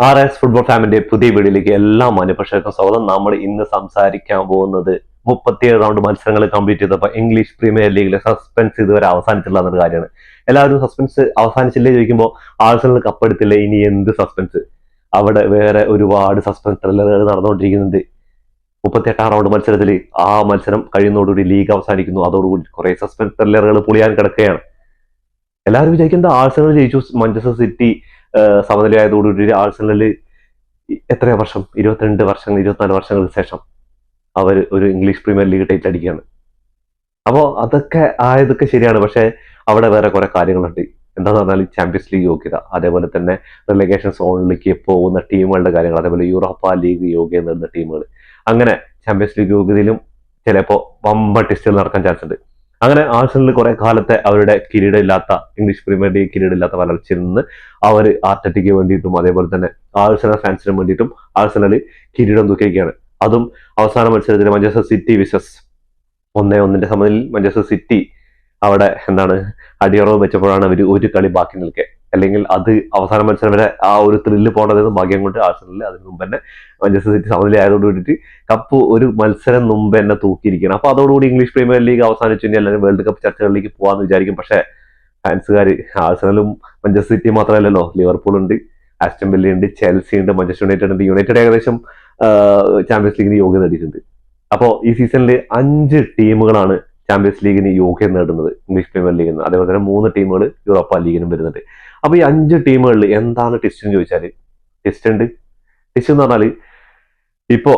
RS football ഫാമിന്റെ പുതിയ വീഡിയോയിലേക്ക് എല്ലാ മാന്യപ്രേക്ഷകർക്കും സ്വാഗതം. നമ്മൾ ഇന്ന് സംസാരിക്കാൻ പോകുന്നത് 37 റൗണ്ട് മത്സരങ്ങൾ കംപ്ലീറ്റ് ചെയ്തപ്പോൾ ഇംഗ്ലീഷ് പ്രീമിയർ ലീഗിലെ സസ്പെൻസ് ഇതുവരെ അവസാനിച്ചില്ല എന്നൊരു കാര്യമാണ്. എല്ലാവരും സസ്പെൻസ് അവസാനിച്ചില്ലേ ചോദിക്കുമ്പോൾ ആഴ്സണൽ കപ്പെടുത്തില്ല, ഇനി എന്ത് സസ്പെൻസ്? അവിടെ വേറെ ഒരുപാട് സസ്പെൻസ് ത്രില്ലറുകൾ നടന്നുകൊണ്ടിരിക്കുന്നുണ്ട്. 38 റൗണ്ട് മത്സരത്തിൽ ആ മത്സരം കഴിയുന്നതോടുകൂടി ലീഗ് അവസാനിക്കുന്നു. അതോടുകൂടി കുറെ സസ്പെൻസ് ത്രില്ലറുകൾ പൊളിയാൻ കിടക്കുകയാണ്. എല്ലാവരും വിചാരിക്കുന്നത് ആഴ്സണൽ ജയിച്ചു, മാഞ്ചസ്റ്റർ സിറ്റി സമനിലയായതോടുകൂടി ആഴ്സണൽ എത്രയോ വർഷം, 22 വർഷങ്ങൾ 24 വർഷങ്ങൾക്ക് ശേഷം അവർ ഒരു ഇംഗ്ലീഷ് പ്രീമിയർ ലീഗ് ടൈറ്റിൽ അടിക്കുകയാണ്. അപ്പോൾ അതൊക്കെ ആയതൊക്കെ ശരിയാണ്, പക്ഷേ അവിടെ വേറെ കുറെ കാര്യങ്ങളുണ്ട്. എന്താന്ന് പറഞ്ഞാൽ ചാമ്പ്യൻസ് ലീഗ് യോഗ്യത, അതേപോലെ തന്നെ റിലഗേഷൻ സോണിലേക്ക് പോകുന്ന ടീമുകളുടെ കാര്യങ്ങൾ, അതേപോലെ യൂറോപ്പ ലീഗ് യോഗ്യത നേടുന്ന ടീമുകൾ, അങ്ങനെ ചാമ്പ്യൻസ് ലീഗ് യോഗ്യതയിലും ചിലപ്പോൾ വമ്പ ടെസ്റ്റുകൾ നടക്കാൻ ചാൻസ് ഉണ്ട്. അങ്ങനെ ആഴ്സണൽ കുറെ കാലത്തെ അവരുടെ കിരീടമില്ലാത്ത ഇംഗ്ലീഷ് പ്രീമിയർ ലീഗ് കിരീടമില്ലാത്ത വളർച്ചയിൽ നിന്ന് അവർ ആർട്ടറ്റിക്ക് വേണ്ടിയിട്ടും അതേപോലെ തന്നെ ആഴ്സണൽ ഫാൻസിനും വേണ്ടിയിട്ടും ആഴ്സണൽ കിരീടം തൂക്കിയിരിക്കുകയാണ്. അതും അവസാന മത്സരത്തിൽ മാഞ്ചസ്റ്റർ സിറ്റി വിസസ് 1-1 സമനിലയിൽ മാഞ്ചസ്റ്റർ സിറ്റി അവിടെ അടിയറവ് വെച്ചപ്പോഴാണ് അവർ ഒരു കളി ബാക്കി നിൽക്കെ. അല്ലെങ്കിൽ അത് അവസാന മത്സരം വരെ ആ ഒരു ത്രില്ല് പോകേണ്ടതെന്ന് ഭാഗ്യം കൊണ്ട് ആഴ്സണലിൽ അതിന് മുമ്പ് തന്നെ മാഞ്ചസ്റ്റർ സിറ്റി സമനില ആയതോട് കൂടിയിട്ട് കപ്പ് ഒരു മത്സരം മുമ്പ് തന്നെ തൂക്കിയിരിക്കണം. അപ്പൊ അതോടുകൂടി ഇംഗ്ലീഷ് പ്രീമിയർ ലീഗ് അവസാനിച്ചു, ഇനി എല്ലാവരും വേൾഡ് കപ്പ് ചർച്ചകളിലേക്ക് പോകാന്ന് വിചാരിക്കും. പക്ഷേ ഫാൻസുകാർ ആഴ്സണലും മാഞ്ചസ്റ്റർ സിറ്റി മാത്രമല്ലല്ലോ, ലിവർപൂൾ ഉണ്ട്, ആസ്റ്റൺ വില്ല ഉണ്ട്, ചെൽസി ഉണ്ട്, മാഞ്ചസ്റ്റർ യുണൈറ്റഡ് ഉണ്ട്. യുണൈറ്റഡ് ഏകദേശം ചാമ്പ്യൻസ് ലീഗിന് യോഗ്യത നേടിയിട്ടുണ്ട്. അപ്പോൾ ഈ സീസണിൽ 5 ടീമുകളാണ് ചാമ്പ്യൻസ് ലീഗിന് യോഗ്യത നേടുന്നത് ഇംഗ്ലീഷ് പ്രീമിയർ ലീഗിൽ നിന്ന്. അതേപോലെ തന്നെ 3 ടീമുകൾ യൂറോപ്പ ലീഗിനും വരുന്നുണ്ട്. അപ്പൊ ഈ 5 ടീമുകളിൽ എന്താണ് ടെസ്റ്റ് എന്ന് ചോദിച്ചാൽ, ടെസ്റ്റ് എന്ന് പറഞ്ഞാൽ ഇപ്പോ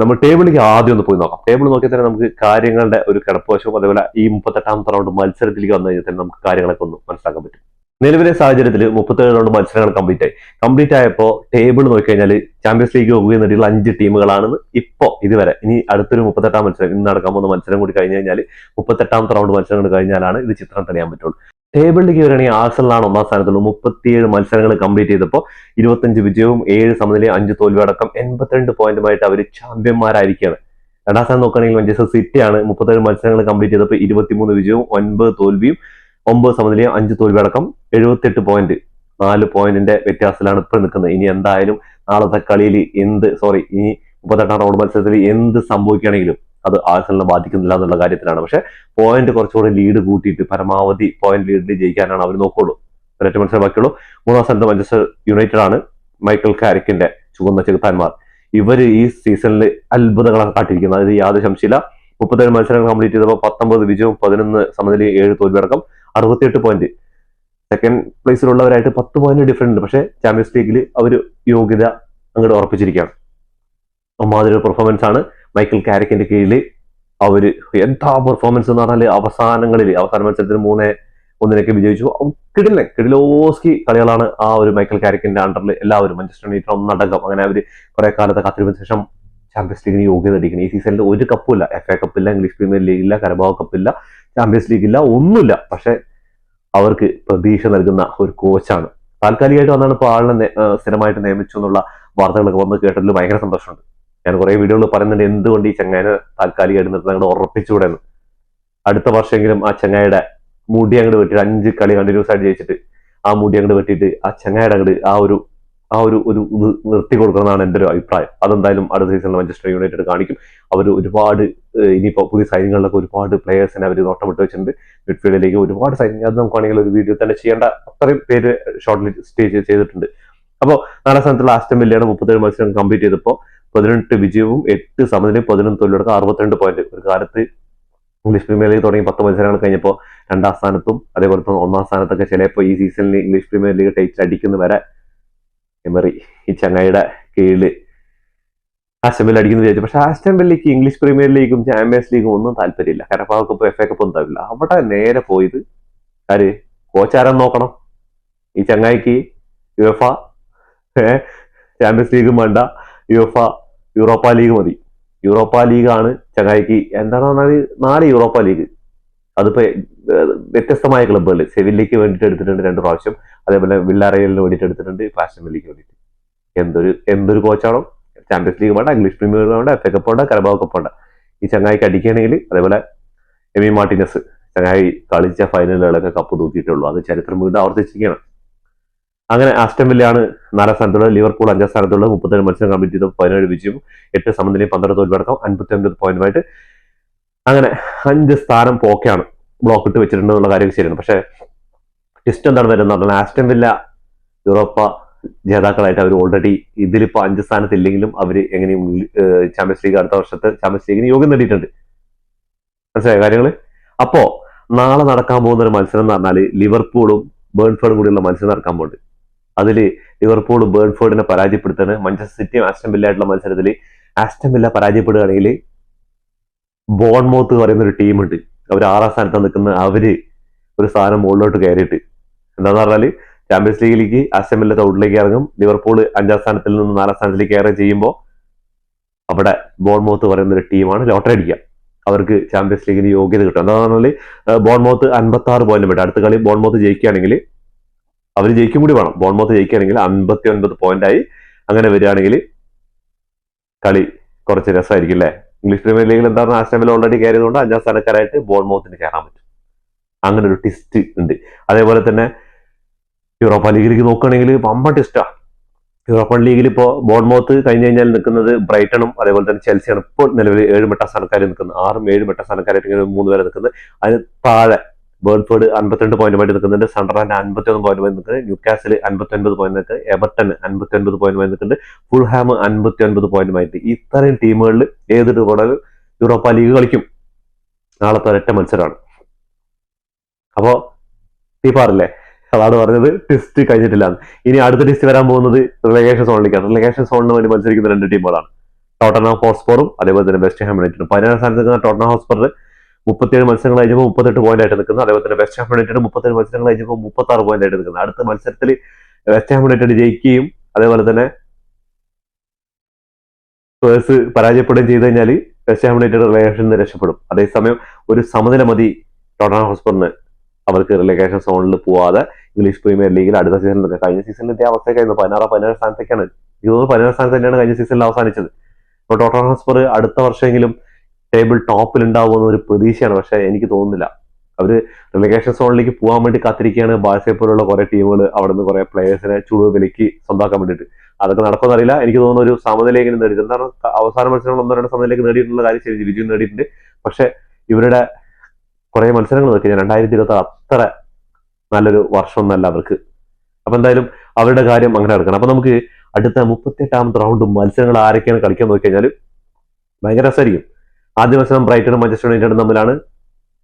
നമ്മൾ ടേബിളിലേക്ക് ആദ്യം ഒന്ന് പോയി നോക്കാം. ടേബിൾ നോക്കിയാൽ തന്നെ നമുക്ക് കാര്യങ്ങളുടെ ഒരു കിടപ്പുവശവും അതേപോലെ ഈ 38 റൗണ്ട് മത്സരത്തിലേക്ക് വന്നു കഴിഞ്ഞാൽ തന്നെ നമുക്ക് കാര്യങ്ങളൊക്കെ ഒന്ന് മനസ്സിലാക്കാൻ പറ്റും. നിലവിലെ സാഹചര്യത്തിൽ 37 റൗണ്ട് മത്സരങ്ങൾ കംപ്ലീറ്റ് ആയപ്പോൾ ടേബിൾ നോക്കിക്കഴിഞ്ഞാൽ ചാമ്പ്യൻസ് ലീഗ് യോഗ്യത നേടിയുള്ള 5 ടീമുകളാണെന്ന് ഇപ്പോൾ ഇതുവരെ. ഇനി അടുത്തൊരു 38 മത്സരം, ഇന്ന് നടക്കാൻ പോകുന്ന മത്സരം കൂടി കഴിഞ്ഞ് കഴിഞ്ഞാൽ 38 റൗണ്ട് മത്സരങ്ങൾ കഴിഞ്ഞാലാണ് ഇത് ചിത്രം തെളിയാൻ പറ്റുള്ളൂ. ടേബിളിലേക്ക് വരികയാണെങ്കിൽ ആഴ്സണലാണ് 1-ാം സ്ഥാനത്തുള്ളൂ. 37 മത്സരങ്ങൾ കംപ്ലീറ്റ് ചെയ്തപ്പോൾ 25 വിജയവും 7 സമനിലയും 5 തോൽവി അടക്കം 82 പോയിന്റുമായിട്ട് അവർ ചാമ്പ്യന്മാരായിരിക്കുകയാണ്. 2-ാം സ്ഥാനം നോക്കുകയാണെങ്കിൽ മാഞ്ചസ്റ്റർ സിറ്റിയാണ് 37 മത്സരങ്ങൾ കംപ്ലീറ്റ് ചെയ്തപ്പോൾ 23 വിജയവും 9 തോൽവിയും 9 സമനിലയും 5 തോൽവി അടക്കം 78 പോയിന്റ്, 4 പോയിന്റിന്റെ വ്യത്യാസത്തിലാണ് ഇപ്പോൾ നിൽക്കുന്നത്. ഇനി എന്തായാലും നാളത്തെ കളിയിൽ ഇനി 38 റൗണ്ട് മത്സരത്തിൽ എന്ത് സംഭവിക്കുകയാണെങ്കിലും അത് ആഴ്സണലിനെ ബാധിക്കുന്നില്ല എന്നുള്ള കാര്യത്തിലാണ്. പക്ഷെ പോയിന്റ് കുറച്ചുകൂടി ലീഡ് കൂട്ടിയിട്ട് പരമാവധി പോയിന്റ് ലീഡിൽ ജയിക്കാനാണ് അവർ നോക്കുള്ളൂ. ഒരൊറ്റ മത്സരം ബാക്കിയുള്ളൂ. 3-ാം സ്ഥാനത്ത് മാഞ്ചസ്റ്റർ യുണൈറ്റഡ് ആണ്, മൈക്കൽ കാരിക്കിന്റെ ചുവന്ന ചെകുത്താന്മാർ. ഇവർ ഈ സീസണിൽ അത്ഭുതങ്ങളൊക്കെ കാട്ടിയിരിക്കുന്നത്, അതായത് യാതൊരു സംശയമില്ല. 37 മത്സരങ്ങൾ കംപ്ലീറ്റ് ചെയ്തപ്പോൾ 19 വിജയവും 11 സമനിലയും 7 തോൽവി അടക്കം 68 പോയിന്റ്. സെക്കൻഡ് പ്ലേസിലുള്ളവരായിട്ട് 10 പോയിന്റ് ഡിഫറൻറ്റ് ഉണ്ട്. പക്ഷേ ചാമ്പ്യൻസ് ലീഗിൽ അവർ യോഗ്യത അങ്ങോട്ട് ഉറപ്പിച്ചിരിക്കുകയാണ്. അമ്മാതിരി പെർഫോമൻസ് ആണ് മൈക്കൽ കാരിക്കിന്റെ കീഴിൽ. അവര് എന്താ പെർഫോമൻസ് എന്ന് പറഞ്ഞാൽ അവസാന മത്സരത്തിൽ 3-1 വിജയിച്ചു. കിടിലോസ്കി കളികളാണ് ആ ഒരു മൈക്കൽ കാരിക്കിന്റെ അണ്ടറിൽ എല്ലാവരും, മാഞ്ചസ്റ്റർ യുണൈറ്റഡ് ഒന്നടങ്കം. അങ്ങനെ അവർ കുറെ കാലത്തെ കാത്തിരിപ്പിന് ശേഷം ചാമ്പ്യൻസ് ലീഗിന് യോഗ്യത നേടിയിരിക്കുന്നത്. ഈ സീസണിൽ ഒരു കപ്പില്ല, FA കപ്പില്ല, ഇംഗ്ലീഷ് പ്രീമിയർ ലീഗില്ല, കരബാവ് കപ്പില്ല, ചാമ്പ്യൻസ് ലീഗില്ല, ഒന്നുമില്ല. പക്ഷെ അവർക്ക് പ്രതീക്ഷ നൽകുന്ന ഒരു കോച്ചാണ്. താൽക്കാലികമായിട്ട് വന്നാണ് ഇപ്പോൾ ആളിനെ സ്ഥിരമായിട്ട് നിയമിച്ചു എന്നുള്ള വാർത്തകളൊക്കെ വന്ന് കേട്ടതിൽ ഭയങ്കര സന്തോഷമുണ്ട്. ഞാൻ കുറെ വീഡിയോകൾ പറയുന്നുണ്ട് എന്തുകൊണ്ട് ഈ ചങ്ങായിനെ താൽക്കാലികമായിട്ട് നിർത്താൻ അങ്ങോട്ട് ഉറപ്പിച്ചുകൂടെ എന്ന്. അടുത്ത വർഷമെങ്കിലും ആ ചങ്ങായിയുടെ മുടി അങ്ങോട്ട് വെട്ടിയിട്ട് 5 കളി കണ്ടിന്യൂസ് ആയിട്ട് ജയിച്ചിട്ട് ആ മുടി അങ്ങോട്ട് വെട്ടിയിട്ട് ആ ചങ്ങായിയുടെ അങ്ങോട്ട് ആ ഒരു നിർത്തി കൊടുക്കണമെന്നാണ് എൻ്റെ ഒരു അഭിപ്രായം. അതെന്തായാലും അടുത്ത സീസണിൽ മാഞ്ചസ്റ്റർ യുണൈറ്റഡ് കാണിക്കും. അവർ ഒരുപാട് ഇനിയിപ്പോൾ പുതിയ സൈനികളിലൊക്കെ ഒരുപാട് പ്ലേയേഴ്സിനെ അവർ നോട്ടമിട്ട് വെച്ചിട്ടുണ്ട്. മിഡ്ഫീൽഡിലേക്ക് ഒരുപാട് സൈനിങ്, അത് നമുക്കാണെങ്കിൽ ഒരു വീഡിയോ തന്നെ ചെയ്യേണ്ട അത്രയും പേര് ഷോർട്ട് ലിസ്റ്റ് ചെയ്തിട്ടുണ്ട്. അപ്പോൾ 4-ാം സ്ഥാനത്തുള്ള ആസ്റ്റൺ വില്ലയാണ് 37 മത്സരം കംപ്ലീറ്റ് ചെയ്തപ്പോൾ 18 വിജയവും 8 സമനിലയും 11 തോൽവിയടക്കം 62 പോയിന്റ്. ഒരു കാലത്ത് ഇംഗ്ലീഷ് പ്രീമിയർ ലീഗ് തുടങ്ങി 10 മത്സരങ്ങൾ കഴിഞ്ഞപ്പോൾ 2-ാം സ്ഥാനത്തും അതേപോലെ തന്നെ 1-ാം സ്ഥാനത്തൊക്കെ ചിലപ്പോൾ ഈ സീസണിൽ ഇംഗ്ലീഷ് പ്രീമിയർ ലീഗ് ടൈറ്റിൽ അടിക്കുന്ന വരെ എമറി ഈ ചങ്ങായിയുടെ കീഴിൽ ആസ്റ്റൺ വില്ല അടിക്കുന്നു വിചാരിച്ചു. പക്ഷെ ആസ്റ്റൺ വില്ലയ്ക്ക് ഇംഗ്ലീഷ് പ്രീമിയർ ലീഗും ചാമ്പ്യൻസ് ലീഗും ഒന്നും താല്പര്യമില്ല. കരബാവ് കപ്പ്, FA കപ്പ് ഒന്നും താല്പര്യമില്ല. അവിടെ നേരെ പോയത് കോച്ചാരം നോക്കണം. ഈ ചങ്ങായിക്ക് യുഎഫ ചാമ്പ്യൻസ് ലീഗും വേണ്ട, യൂറോപ്പ ലീഗ് മതി. യൂറോപ്പ ലീഗാണ് ചങ്ങായിക്ക്. എന്താണെന്ന് പറഞ്ഞാൽ 4 യൂറോപ്പ ലീഗ്, അതിപ്പോ വ്യത്യസ്തമായ ക്ലബ്ബുകൾ. സെവില്ലയ്ക്ക് വേണ്ടിയിട്ട് എടുത്തിട്ടുണ്ട് 2 പ്രാവശ്യം, അതേപോലെ വില്ലാറിയലിന് വേണ്ടിയിട്ട് എടുത്തിട്ടുണ്ട്, ആസ്റ്റൺ വില്ലയ്ക്ക് വേണ്ടിയിട്ട്. എന്തൊരു കോച്ചാണോ? ചാമ്പ്യൻസ് ലീഗ് വേണ്ട, ഇംഗ്ലീഷ് പ്രീമിയർ വേണ്ട, FA കപ്പ് വേണ്ട, കരബാവ് കപ്പ് വേണ്ട. ഈ ചങ്ങായിക്ക് അടിക്കുകയാണെങ്കിൽ, അതേപോലെ എമി മാർട്ടിനസ് ചങ്ങായി കളിച്ച ഫൈനലുകളൊക്കെ കപ്പ് തൂക്കിയിട്ടുള്ളൂ. അത് ചരിത്രം വീണ്ടും ആവർത്തിച്ചിരിക്കുകയാണ്. അങ്ങനെ ആസ്റ്റൺ വില്ലയാണ് 4ാം സ്ഥാനത്തുള്ളത്, ലിവർപൂൾ 5ാം സ്ഥാനത്തുള്ളത്. 37 മത്സരം കംപ്ലീറ്റ് ചെയ്തു, 17 വിജയവും 8 സമനിലയും 12 തോൽവടക്കം 59 പോയിന്റുമായിട്ട് അങ്ങനെ 5 സ്ഥാനം പോക്കെയാണ് ബ്ലോക്ക് ഇട്ട് വെച്ചിട്ടുണ്ട് എന്നുള്ള കാര്യം ശരിയാണ്. പക്ഷേ ട്വിസ്റ്റ് എന്താണ് വരുന്നത് പറഞ്ഞാൽ ആസ്റ്റൺ വില്ല യൂറോപ്പ ജേതാക്കളായിട്ട് അവർ ഓൾറെഡി ഇതിലിപ്പോൾ 5 സ്ഥാനത്തില്ലെങ്കിലും അവർ എങ്ങനെയും ചാമ്പ്യൻസ് ലീഗ് അടുത്ത വർഷത്തെ ചാമ്പ്യൻസ് ലീഗിന് യോഗ്യം നേടിയിട്ടുണ്ട്. മനസ്സിലായ കാര്യങ്ങൾ. അപ്പോ നാളെ നടക്കാൻ പോകുന്ന ഒരു മത്സരം എന്ന് പറഞ്ഞാൽ ലിവർപൂളും ബേൺഫോർഡും കൂടിയുള്ള മത്സരം നടക്കാൻ പോകുന്നുണ്ട്. അതിൽ ലിവർപൂൾ ബേൺഫോർഡിനെ പരാജയപ്പെടുത്താണ്. മാഞ്ചസ്റ്റർ സിറ്റിയും ആസ്റ്റൺ വില്ല ആയിട്ടുള്ള മത്സരത്തിൽ ആസ്റ്റൺ വില്ല പരാജയപ്പെടുകയാണെങ്കിൽ ബോൺമൗത്ത് പറയുന്ന ഒരു ടീമുണ്ട്, അവർ 6ാം സ്ഥാനത്ത് നിൽക്കുന്ന അവര് ഒരു സ്ഥാനം മുകളിലോട്ട് കയറിയിട്ട് എന്താന്ന് പറഞ്ഞാൽ ചാമ്പ്യൻസ് ലീഗിലേക്ക് ആസ്റ്റൺ വില്ല ഔട്ടിലേക്ക് ഇറങ്ങും. ലിവർപൂൾ 5ാം സ്ഥാനത്തിൽ നിന്ന് 4ാം സ്ഥാനത്തിലേക്ക് കയറി ചെയ്യുമ്പോൾ അവിടെ ബോൺമൗത്ത് പറയുന്ന ഒരു ടീമാണ് ലോട്ടറി അടിക്കുക, അവർക്ക് ചാമ്പ്യൻസ് ലീഗിന് യോഗ്യത കിട്ടും. എന്താ പറഞ്ഞാൽ ബോൺമൗത്ത് 56 പോയിന്റ് വേണ്ട, അടുത്ത കളി ബോൺമൗത്ത് ജയിക്കുകയാണെങ്കിൽ അവർ ജയിക്കും കൂടി വേണം. ബോൺമൗത്ത് ജയിക്കുകയാണെങ്കിൽ 59 പോയിന്റായി അങ്ങനെ വരികയാണെങ്കിൽ കളി കുറച്ച് രസമായിരിക്കും അല്ലേ. ഇംഗ്ലീഷ് പ്രീമിയർ ലീഗിൽ എന്താണ് ആസ്റ്റൺ വില്ല ഓൾറെഡി കയറിയതുകൊണ്ട് 5ാം സ്ഥാനക്കാരായിട്ട് ബോൺമൗത്തിന് കയറാൻ പറ്റും. അങ്ങനെ ഒരു ട്വിസ്റ്റ് ഉണ്ട്. അതേപോലെ തന്നെ യൂറോപ്പ ലീഗിലേക്ക് നോക്കുകയാണെങ്കിൽ പമ്പ ട്വിസ്റ്റാ. യൂറോപ്യൻ ലീഗിൽ ഇപ്പോൾ ബോൺമൗത്ത് കഴിഞ്ഞ് കഴിഞ്ഞാൽ നിൽക്കുന്നത് ബ്രൈറ്റണും അതേപോലെ തന്നെ ചെൽസിയാണ് ഇപ്പോൾ നിലവിൽ 7 മെട്ട സ്ഥാനക്കാർ നിൽക്കുന്നത്. 6ഉം 7 മെട്ട സ്ഥാനക്കാരായിട്ട് ഇങ്ങനെ 3 പേരെ നിൽക്കുന്നത്. അതിന് താഴെ ബേൺഫോർഡ് 52 പോയിന്റുമായിട്ട് നിൽക്കുന്നുണ്ട്, സണ്ടർലാൻഡ് 51 പോയിന്റുമായി നിൽക്കുന്നത്, ന്യൂകാസിൽ 59 പോയിന്റ് നിൽക്കുന്നത്, എവർട്ടൺ 59 പോയിന്റുമായി നിൽക്കുന്നുണ്ട്, ഫുൾഹാം 59 പോയിന്റുമായിട്ട്. ഇത്രയും ടീമുകളിൽ ഏത് ടീമുകളും യൂറോപ്പ ലീഗ് കളിക്കും. നാളത്തെ ഒരൊറ്റ മത്സരമാണ്. അപ്പോ തീപ്പാറില്ലേ, അതാണ് പറഞ്ഞത് ടെസ്റ്റ് കഴിഞ്ഞിട്ടില്ല. ഇനി അടുത്ത ടെസ്റ്റ് വരാൻ പോകുന്നത് റിലേഗേഷൻ സോണിലേക്കാണ്. റിലേഗേഷൻ സോണിന് വേണ്ടി മത്സരിക്കുന്ന 2 ടീമുകളാണ്, ടോട്ടൻഹാം ഹോട്ട്സ്പറും അതേപോലെ തന്നെ വെസ്റ്റ് ഹാം യുണൈറ്റഡും. 17ാം സ്ഥാനത്ത് നിൽക്കുന്ന ടോട്ടൻഹാം ഹോട്ട്സ്പർ 37 മത്സരങ്ങൾ കഴിഞ്ഞപ്പോൾ 38 പോയിന്റ് ആയിട്ട് നിൽക്കുന്നത്. അതേപോലെ തന്നെ വെസ്റ്റ് ഹാം യുണൈറ്റഡ് 37 മത്സരങ്ങൾ കഴിഞ്ഞപ്പോൾ 36 പോയിന്റ് ആയിട്ട് നിൽക്കുന്നത്. അടുത്ത മത്സരത്തിൽ വെസ്റ്റ് ഹാം യുണൈറ്റഡ് ജയിക്കുകയും അതേപോലെ തന്നെ സ്പേഴ്സ് പരാജയപ്പെടുകയും ചെയ്തു കഴിഞ്ഞാൽ വെസ്റ്റ് ഹാം യുണൈറ്റഡ് റിലേഗേഷനിൽ നിന്ന് രക്ഷപ്പെടും. അതേസമയം ഒരു സമനില മതി ടോട്ടൻഹാം ഹോട്ട്സ്പറിന് അവർക്ക് റിലേഗേഷൻ സോണിൽ പോവാതെ ഇംഗ്ലീഷ് പ്രീമിയർ ലീഗിൽ അടുത്ത സീസണിലൊക്കെ. കഴിഞ്ഞ സീസണിൽ ഇതേ അവസ്ഥയൊക്കെയായിരുന്നു, 17 സ്ഥാനത്തേക്കാണ്. 17 സ്ഥാനത്ത് തന്നെയാണ് കഴിഞ്ഞ സീസണിൽ അവസാനിച്ചത്. അപ്പോൾ ടോട്ടൻഹാം ഹോട്ട്സ്പർ അടുത്ത വർഷമെങ്കിലും ടേബിൾ ടോപ്പിൽ ഉണ്ടാവുമെന്ന ഒരു പ്രതീക്ഷയാണ്. പക്ഷെ എനിക്ക് തോന്നുന്നില്ല. അവര് റിലേഗേഷൻ സോണിലേക്ക് പോകാൻ വേണ്ടി കാത്തിരിക്കുകയാണ്. ബാഴ്സയെ പോലുള്ള കുറെ ടീമുകൾ അവിടെ നിന്ന് കുറെ പ്ലേയേഴ്സിനെ ചുടുവ് വിലക്ക് സ്വന്തമാക്കാൻ വേണ്ടിയിട്ട്. അതൊക്കെ നടക്കുമെന്ന് അറിയില്ല. എനിക്ക് തോന്നുന്നു ഒരു സമനിലയെങ്കിലും നേടി. എന്താണ് അവസാന മത്സരങ്ങൾ 1-2 സമനിലേക്ക് നേടിയിട്ടുള്ള കാര്യം ശരി, വിജയം നേടിയിട്ടുണ്ട്. പക്ഷെ ഇവരുടെ കുറെ മത്സരങ്ങൾ നോക്കി 2026 അത്ര നല്ലൊരു വർഷമൊന്നല്ല അവർക്ക്. അപ്പൊ എന്തായാലും അവരുടെ കാര്യം അങ്ങനെ നടക്കണം. അപ്പൊ നമുക്ക് അടുത്ത 38ാമത്തെ റൗണ്ട് മത്സരങ്ങൾ ആരൊക്കെയാണ് കളിക്കാൻ നോക്കി കഴിഞ്ഞാൽ ഭയങ്കര രസമായിരിക്കും. ആദ്യ മത്സരം ബ്രൈറ്റണും മാഞ്ചസ്റ്റർ യുണൈറ്റഡും തമ്മിലാണ്.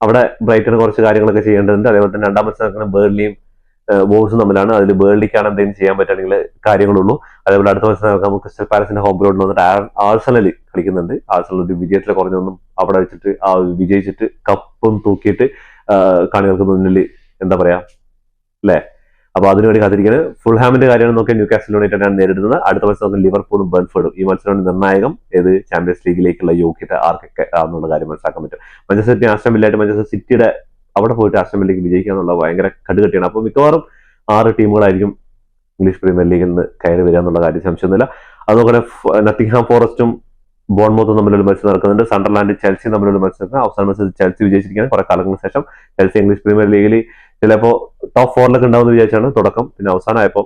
അവിടെ ബ്രൈറ്റൺ കുറച്ച് കാര്യങ്ങളൊക്കെ ചെയ്യേണ്ടതുണ്ട്. അതേപോലെ തന്നെ 2ാം മത്സരം ബേർലിയും വോൾസും തമ്മിലാണ്. അതിൽ ബേർലിക്കാണ് എന്തെങ്കിലും ചെയ്യാൻ പറ്റുകയാണെങ്കിൽ കാര്യങ്ങളുള്ളൂ. അതേപോലെ അടുത്ത മത്സരം നമുക്ക് ക്രിസ്റ്റൽ പാലസിന്റെ ഹോം ഗ്രൗണ്ടിൽ വന്നിട്ട് ആഴ്സണൽ കളിക്കുന്നുണ്ട്. ആഴ്സണൽ ഒരു വിജയത്തിൽ കുറഞ്ഞൊന്നും അവിടെ വെച്ചിട്ട് വിജയിച്ചിട്ട് കപ്പും തൂക്കിയിട്ട് കാണികൾക്ക് മുന്നിൽ എന്താ പറയാ അല്ലേ. അപ്പൊ അതിനുവേണ്ടി കാത്തിരിക്കുന്നത്. ഫുൾഹാമിന്റെ കാര്യമാണ് നോക്കിയാൽ ന്യൂകാസിൽ യുണൈറ്റഡാണ് നേരിടുന്നത്. അടുത്ത മത്സരം ലിവർപൂളും ബേൺഫോർഡും. ഈ മത്സരമാണ് നിർണായകം, ഏത് ചാമ്പ്യൻസ് ലീഗിലേക്കുള്ള യോഗ്യത ആർക്കൊക്കെ എന്നുള്ള കാര്യം മനസ്സിലാക്കാൻ പറ്റും. മാഞ്ചസ്റ്റർ സിറ്റി ആസ്റ്റൺ വില്ലയായിട്ട് മാഞ്ചസ്റ്റർ സിറ്റിയുടെ അവിടെ പോയിട്ട് ആസ്റ്റൺ വില്ലയ്ക്ക് വിജയിക്കുക എന്നുള്ള ഭയങ്കര കടുകട്ടിയാണ്. അപ്പോൾ മിക്കവാറും 6 ടീമുകളായിരിക്കും ഇംഗ്ലീഷ് പ്രീമിയർ ലീഗിൽ നിന്ന് കയറി വരിക എന്നുള്ള കാര്യം സംശയമൊന്നുമില്ല. അതുപോലെ നത്തിങ്ഹാം ഫോറസ്റ്റും ബോൺമൗത്തും തമ്മിലൊരു മത്സരം നടക്കുന്നുണ്ട്. സണ്ടർലാൻഡ് ചെൽസിയും തമ്മിലുള്ള മത്സരത്തിന് അവസാന മത്സരത്തിൽ ചെൽസി വിജയിച്ചിരിക്കുകയാണ്. കുറെ കാലങ്ങൾക്ക് ശേഷം ചെൽസി ഇംഗ്ലീഷ് പ്രീമിയർ ലീഗിൽ ചിലപ്പോൾ ടോപ്പ് 4 ഉണ്ടാവുമെന്ന് വിചാരിച്ചാണ് തുടക്കം. പിന്നെ അവസാനമായപ്പോൾ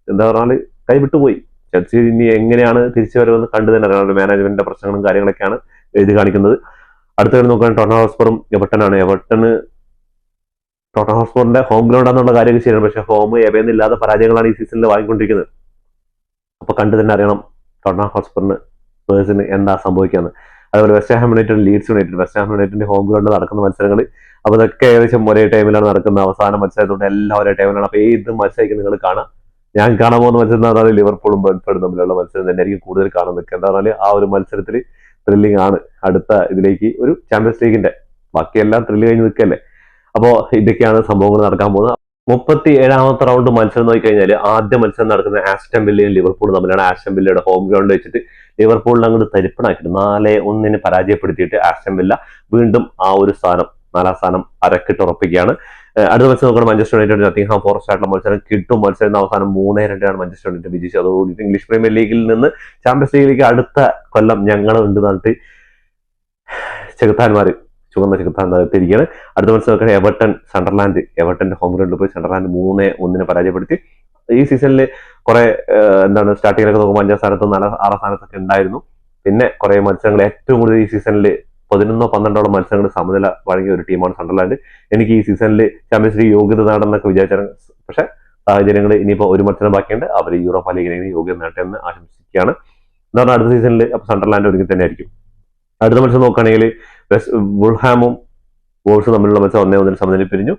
എന്താ പറഞ്ഞാൽ കൈ വിട്ടുപോയി. ചെൽസി ഇനി എങ്ങനെയാണ് തിരിച്ചു വരുമെന്ന് കണ്ടു തന്നെ അറിയാം. മാനേജ്മെന്റിന്റെ പ്രശ്നങ്ങളും കാര്യങ്ങളൊക്കെയാണ് എഴുതി കാണിക്കുന്നത്. അടുത്ത കാര്യം നോക്കുകയാണെങ്കിൽ ടോട്ടൻഹാം ഹോട്ട്സ്പറും എവർട്ടനാണ്. ടോട്ടൻഹാം ഹോട്ട്സ്പറിന്റെ ഹോം ഗ്രൗണ്ട് എന്നുള്ള കാര്യമൊക്കെ ശരിയാണ്. പക്ഷേ ഹോം എവയൊന്നുമില്ലാതെ പരാജയങ്ങളാണ് ഈ സീസണിൽ വാങ്ങിക്കൊണ്ടിരിക്കുന്നത്. അപ്പൊ കണ്ടു തന്നെ അറിയണം ടോട്ടൻഹാം ഹോട്ട്സ്പറിന് സ്പേഴ്സിന് എന്താ സംഭവിക്കാന്ന്. അതുപോലെ West Ham United Leeds United. West Ham യുണൈറ്റഡിന്റെ ഹോം ഗ്രൗണ്ടിൽ നടക്കുന്ന മത്സരങ്ങൾ അപ്പൊ ഇതൊക്കെ ഏകദേശം ഒരേ ടൈമിലാണ് നടക്കുന്നത്. അവസാന മത്സരത്തോടെ എല്ലാം ഒരേ ടൈമിലാണ്. അപ്പൊ ഏത് മത്സരമായിരിക്കും നിങ്ങൾ കാണാം. ഞാൻ കാണാൻ പോകുന്ന മത്സരം എന്ന് പറഞ്ഞാൽ ലിവർപൂളും ബേൺഫോർഡും തമ്മിലുള്ള മത്സരം തന്നെയായിരിക്കും കൂടുതൽ കാണാൻ നിൽക്കുക. എന്താ പറഞ്ഞാൽ ആ ഒരു മത്സരത്തിൽ ത്രില്ലിംഗ് ആണ്. അടുത്ത ഇതിലേക്ക് ഒരു ചാമ്പ്യൻസ് ലീഗിന്റെ ബാക്കിയെല്ലാം ത്രില്ല് കഴിഞ്ഞ് നിൽക്കല്ലേ. അപ്പോ ഇതൊക്കെയാണ് സംഭവങ്ങൾ നടക്കാൻ പോകുന്നത്. 37ാമത്തെ റൗണ്ട് മത്സരം നോക്കിക്കഴിഞ്ഞാൽ ആദ്യ മത്സരം നടക്കുന്ന ആസ്റ്റൺ വില്ലയും ലിവർപൂളും തമ്മിലാണ്. ആസ്റ്റൺ വില്ലയുടെ ഹോം ഗ്രൗണ്ട് വെച്ചിട്ട് ലിവർപൂളിനെ അങ്ങോട്ട് തരിപ്പണാക്കിയിട്ട് 4-1 പരാജയപ്പെടുത്തിയിട്ട് ആസ്റ്റൺ വില്ല വീണ്ടും ആ ഒരു സ്ഥാനം 4ാം സ്ഥാനം അരക്കിട്ട് ഉറപ്പിക്കുകയാണ്. അടുത്ത മത്സരം നോക്കണം മാഞ്ചസ്റ്റർ യുണൈറ്റഡ് നത്തിങ്ഹാം ഫോറസ്റ്റ് ആയിട്ടുള്ള മത്സരം കിട്ടും. മത്സരം അവസാനം 3-2 മാഞ്ചസ്റ്റർ യുണൈറ്റഡ് വിജയിച്ചത്. അതോടുകൂടി ഇംഗ്ലീഷ് പ്രീമിയർ ലീഗിൽ നിന്ന് ചാമ്പ്യൻസ് ലീഗിലേക്ക് അടുത്ത കൊല്ലം ഞങ്ങൾ ഉണ്ട് എന്നിട്ട് ചെകുത്താന്മാര് ചുവന്ന ചിത്രത്തിരിക്കുകയാണ്. അടുത്ത മത്സരം നോക്കുകയാണെങ്കിൽ എവർട്ടന്റെ ഹോം ഗ്രൗണ്ടിൽ പോയി സണ്ടർലാൻഡ് 3-1 പരാജയപ്പെടുത്തി. ഈ സീസണിൽ കുറെ സ്റ്റാർട്ടിങ്ങിലൊക്കെ നോക്കുമ്പോൾ 5ാം സ്ഥാനത്തും 6ാം സ്ഥാനത്തൊക്കെ ഉണ്ടായിരുന്നു. പിന്നെ കുറെ മത്സരങ്ങൾ ഏറ്റവും കൂടുതൽ ഈ സീസണിൽ 11-12 മത്സരങ്ങൾ സമനില വഴങ്ങിയ ഒരു ടീമാണ് സണ്ടർലാൻഡ്. എനിക്ക് ഈ സീസണിൽ ചാമ്പ്യൻസ് ലീഗ് യോഗ്യത നേടുന്നൊക്കെ വിചാരിച്ചാണ്. പക്ഷെ സാഹചര്യങ്ങൾ ഇനിയിപ്പോൾ ഒരു മത്സരം ബാക്കിയുണ്ട്. അവർ യൂറോപ്പ ലീഗിനെ യോഗ്യത നേട്ടെ എന്ന് ആശംസിക്കുകയാണ്. എന്താണ് അടുത്ത സീസണിൽ അപ്പൊ സണ്ടർലാൻഡ് ഒരുങ്ങി തന്നെ ആയിരിക്കും. അടുത്ത മത്സരം നോക്കുകയാണെങ്കിൽ വുൾഹാമും വോൾസ് തമ്മിലുള്ള മത്സരം 1-1 സമനില പിരിഞ്ഞു.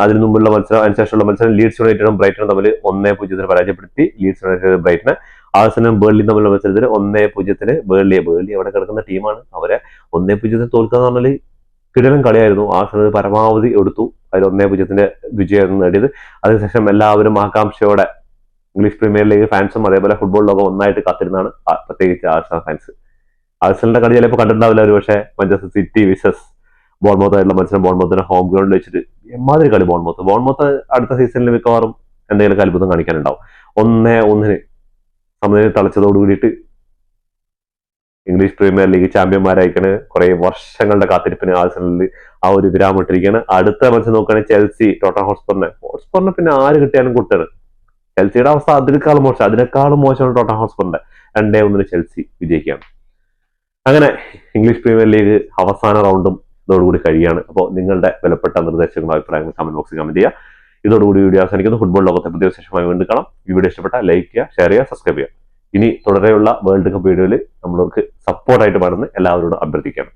അതിനു മുമ്പുള്ള മത്സരം, അതിനുശേഷമുള്ള മത്സരം ലീഡ്സ് യുണൈറ്റഡും ബ്രൈറ്റണും തമ്മിൽ 1-0 പരാജയപ്പെടുത്തി ലീഡ്സ് യുണൈറ്റഡ് ബ്രൈറ്റനെ. ആഴ്സണലും ബേർലിയും തമ്മിലുള്ള മത്സരത്തിൽ 1-0 ബേർലി അവിടെ കിടക്കുന്ന ടീമാണ്. അവരെ 1-0 തോൽക്കുക എന്ന് പറഞ്ഞാൽ കിടിലൻ കളിയായിരുന്നു. ആഴ്സണൽ പരമാവധി എടുത്തു. അതിൽ 1-0 വിജയമായിരുന്നു നേടിയത്. അതിനുശേഷം എല്ലാവരും ആകാംക്ഷയോടെ ഇംഗ്ലീഷ് പ്രീമിയർ ലീഗ് ഫാൻസും അതേപോലെ ഫുട്ബോൾ ലോകം ഒന്നായിട്ട് കാത്തിരുന്നാണ്, പ്രത്യേകിച്ച് ആഴ്സണൽ ഫാൻസ്. ആഴ്സണലിന്റെ കളി ചിലപ്പോൾ കണ്ടിട്ടുണ്ടാവില്ല ഒരു പക്ഷേ. മാഞ്ചസ്റ്റർ സിറ്റി വിസസ് ബോൺമൗത്ത് ആയിട്ടുള്ള മത്സരം ബോൺമൗത്തിന്റെ ഹോം ഗ്രൗണ്ടിൽ വെച്ചിട്ട് എമ്മാതിരി കളി ബോൺമൗത്ത് അടുത്ത സീസണിൽ മിക്കവാറും എന്തെങ്കിലും അത്ഭുതം കാണിക്കാനുണ്ടാവും. 1-1 സമനില തളച്ചതോട് കൂടിയിട്ട് ഇംഗ്ലീഷ് പ്രീമിയർ ലീഗ് ചാമ്പ്യന്മാരായിക്കാണ്. കുറെ വർഷങ്ങളുടെ കാത്തിരിപ്പിന് ആഴ്സണലിൽ ആ ഒരു വിരാമം ഇട്ടിരിക്കുകയാണ്. അടുത്ത മത്സരം നോക്കുകയാണെങ്കിൽ ചെൽസി ടോട്ടൻഹാം ഹോട്ട്സ്പറിനെ പിന്നെ ആര് കിട്ടിയാലും കുട്ടാണ്. ചെൽസിയുടെ അവസ്ഥ അതിനേക്കാളും മോശമാണ് ടോട്ടൻഹാം ഹോട്ട്സ്പറിന്റെ. 2-1 ചെൽസി വിജയിക്കുകയാണ്. അങ്ങനെ ഇംഗ്ലീഷ് പ്രീമിയർ ലീഗ് അവസാന റൗണ്ടും ഇതോടുകൂടി കഴിയുകയാണ്. അപ്പോൾ നിങ്ങളുടെ വിലപ്പെട്ട നിർദ്ദേശങ്ങളും അഭിപ്രായങ്ങളും കമന്റ് ബോക്സിൽ കമന്റ് ചെയ്യുക. ഇതോടുകൂടി വീഡിയോ അവസാനിക്കുന്നു. ഫുട്ബോൾ ലോകത്തെ പുതിയ വിശേഷമായി വീണ്ടും കാണാം. ഈ വീഡിയോ ഇഷ്ടപ്പെട്ട ലൈക്ക് ചെയ്യുക, ഷെയർ ചെയ്യുക, സബ്സ്ക്രൈബ് ചെയ്യുക. ഇനി തുടരെയുള്ള വേൾഡ് കപ്പ് വീഡിയോയിൽ നമ്മൾക്ക് സപ്പോർട്ടായിട്ട് പാടുന്ന എല്ലാവരോടും അഭ്യർത്ഥിക്കണം.